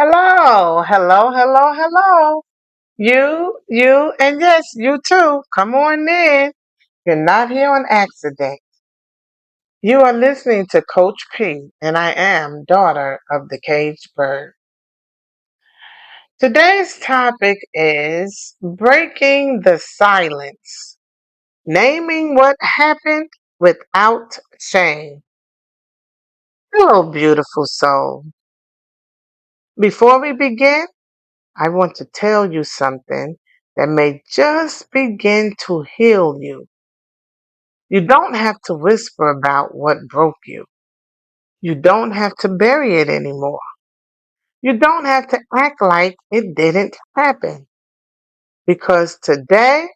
Hello, hello, hello, hello. And yes, you too. Come on in. You're not here on accident. You are listening to Coach P, and I am daughter of the caged bird. Today's topic is breaking the silence, naming what happened without shame. Hello, beautiful soul. Before we begin, I want to tell you something that may just begin to heal you. You don't have to whisper about what broke you. You don't have to bury it anymore. You don't have to act like it didn't happen. Because today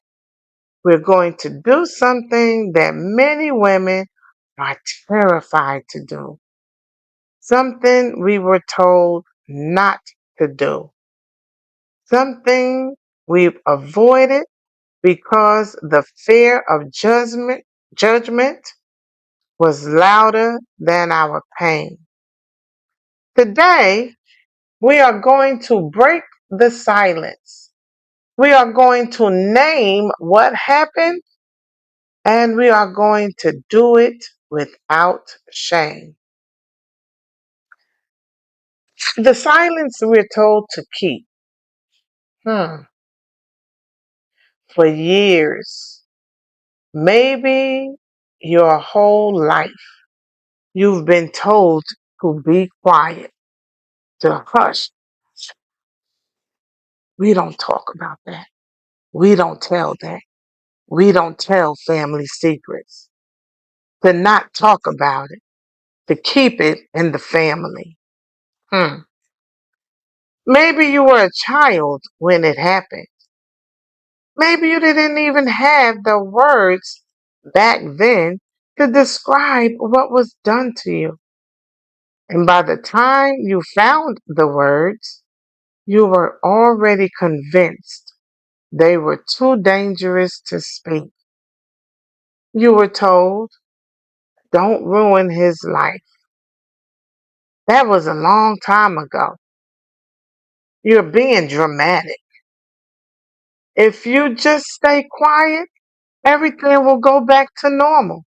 we're going to do something that many women are terrified to do. Something we were told not to do. Something we've avoided because the fear of judgment was louder than our pain. Today, we are going to break the silence. We are going to name what happened, and we are going to do it without shame. The silence we're told to keep for years, maybe your whole life, you've been told to be quiet, to hush. We don't talk about that. We don't tell that. We don't tell family secrets. To not talk about it. To keep it in the family. Hmm. Maybe you were a child when it happened. Maybe you didn't even have the words back then to describe what was done to you. And by the time you found the words, you were already convinced they were too dangerous to speak. You were told, don't ruin his life. That was a long time ago. You're being dramatic. If you just stay quiet, everything will go back to normal.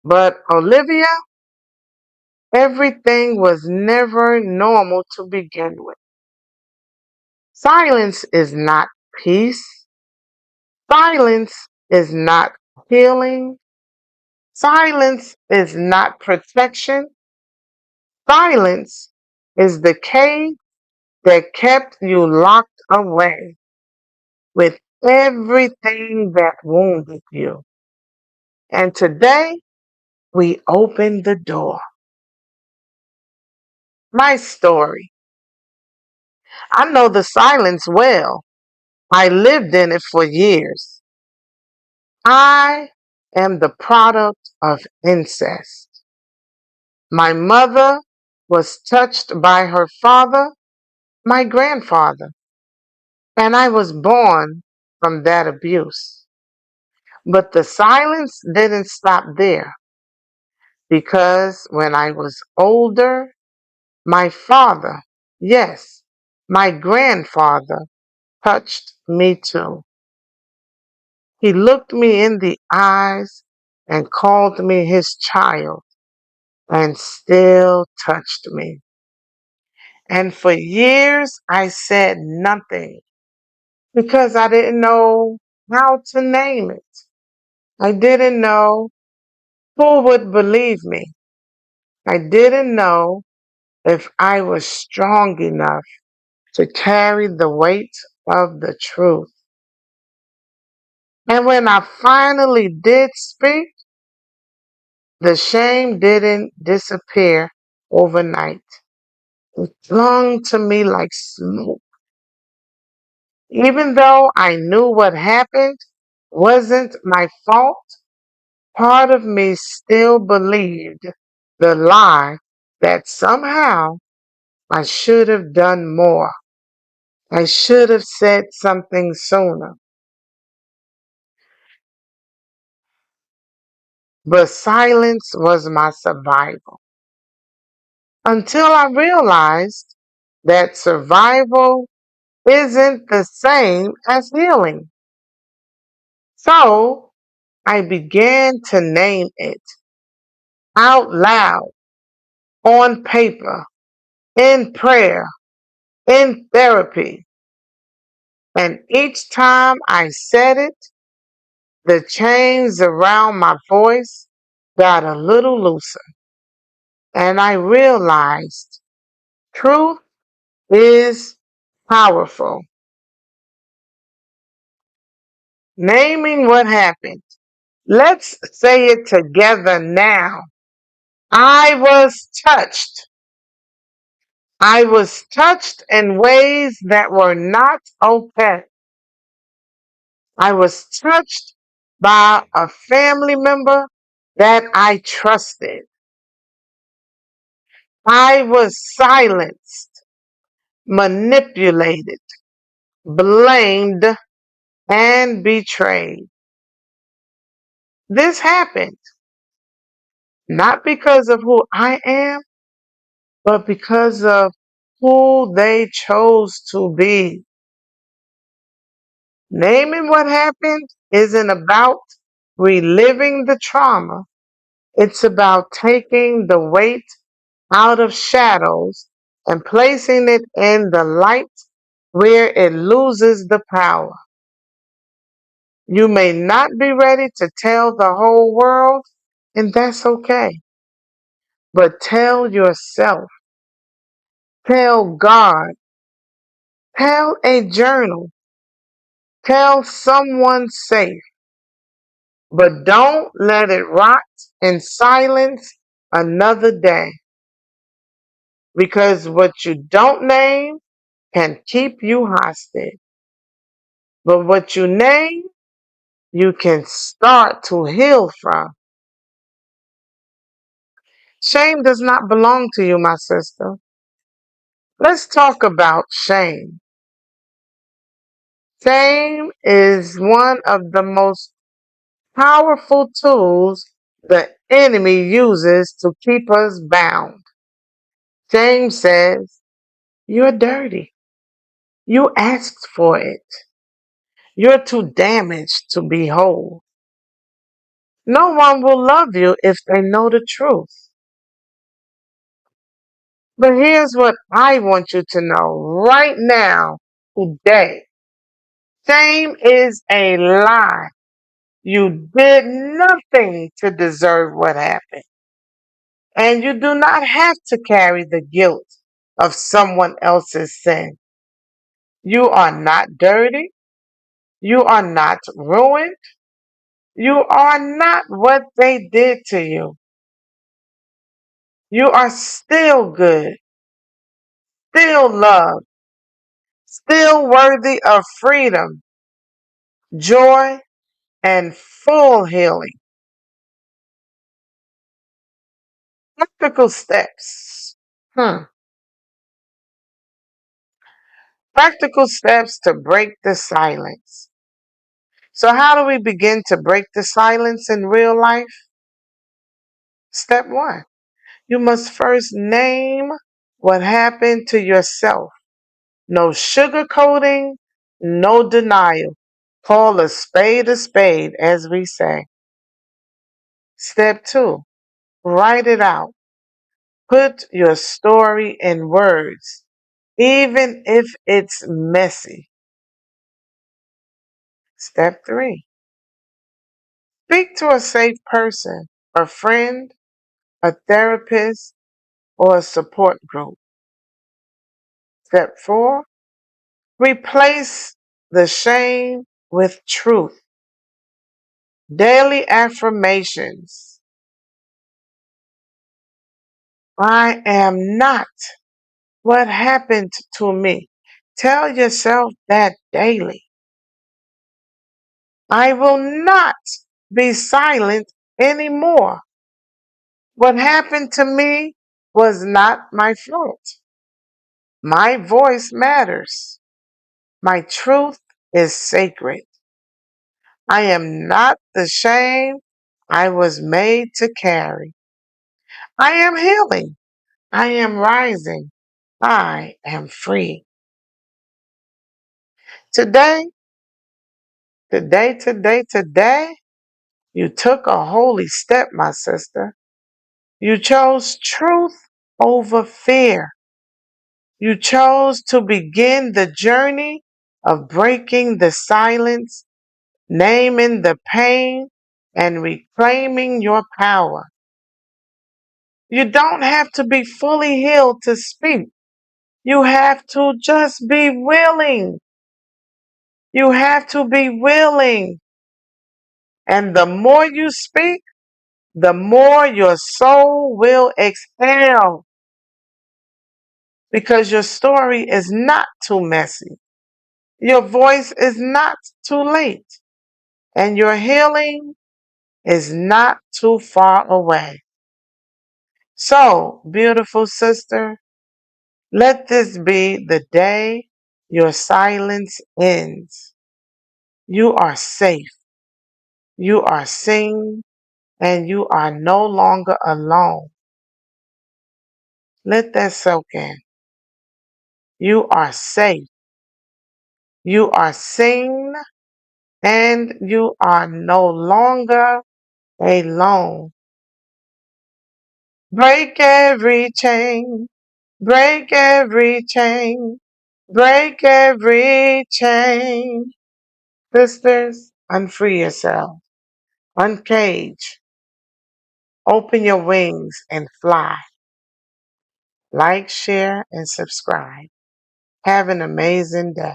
But Olivia, everything was never normal to begin with. Silence is not peace. Silence is not healing. Silence is not protection. Silence is the cage that kept you locked away with everything that wounded you. And today we open the door. My story. I know the silence well. I lived in it for years. I am the product of incest. My mother was touched by her father, my grandfather, and I was born from that abuse. But the silence didn't stop there because when I was older, my father, yes, my grandfather, touched me too. He looked me in the eyes and called me his child and still touched me. And for years, I said nothing because I didn't know how to name it. I didn't know who would believe me. I didn't know if I was strong enough to carry the weight of the truth. And when I finally did speak, the shame didn't disappear overnight. It clung to me like smoke. Even though I knew what happened wasn't my fault, part of me still believed the lie that somehow I should have done more. I should have said something sooner. But silence was my survival. until I realized that survival isn't the same as healing. So I began to name it out loud, on paper, in prayer, in therapy. And each time I said it, the chains around my voice got a little looser. And I realized truth is powerful. Naming what happened. Let's say it together now. I was touched. I was touched in ways that were not okay. I was touched by a family member that I trusted. I was silenced, manipulated, blamed, and betrayed. This happened not because of who I am, but because of who they chose to be. Naming what happened isn't about reliving the trauma. It's about taking the weight out of shadows and placing it in the light where it loses the power. You may not be ready to tell the whole world, and that's okay. But tell yourself, tell God, tell a journal, tell someone safe, but don't let it rot in silence another day. Because what you don't name can keep you hostage. But what you name, you can start to heal from. Shame does not belong to you, my sister. Let's talk about shame. Shame is one of the most powerful tools the enemy uses to keep us bound. Shame says, you're dirty. You asked for it. You're too damaged to be whole. No one will love you if they know the truth. But here's what I want you to know right now, today. Shame is a lie. You did nothing to deserve what happened. And you do not have to carry the guilt of someone else's sin. You are not dirty. You are not ruined. You are not what they did to you. You are still good, still loved, still worthy of freedom, joy, and full healing. Practical steps. Practical steps to break the silence. So, how do we begin to break the silence in real life? Step one, you must first name what happened to yourself. No sugarcoating, no denial. Call a spade, as we say. Step two, write it out. Put your story in words, even if it's messy. Step three, speak to a safe person, a friend, a therapist, or a support group. Step four, replace the shame with truth. Daily affirmations. I am not what happened to me. Tell yourself that daily. I will not be silent anymore. What happened to me was not my fault. My voice matters. My truth is sacred. I am not the shame I was made to carry. I am healing. I am rising. I am free. Today, today, you took a holy step, my sister. You chose truth over fear. You chose to begin the journey of breaking the silence, naming the pain, and reclaiming your power. You don't have to be fully healed to speak. You have to just be willing. You have to be willing. And the more you speak, the more your soul will exhale. Because your story is not too messy. Your voice is not too late. And your healing is not too far away. So, beautiful sister, let this be the day your silence ends. You are safe. You are seen. And you are no longer alone. Let that soak in. You are safe. You are seen. And you are no longer alone. Break every chain. Break every chain. Break every chain. Sisters, unfree yourself. Uncage. Open your wings and fly. Like, share, and subscribe. Have an amazing day.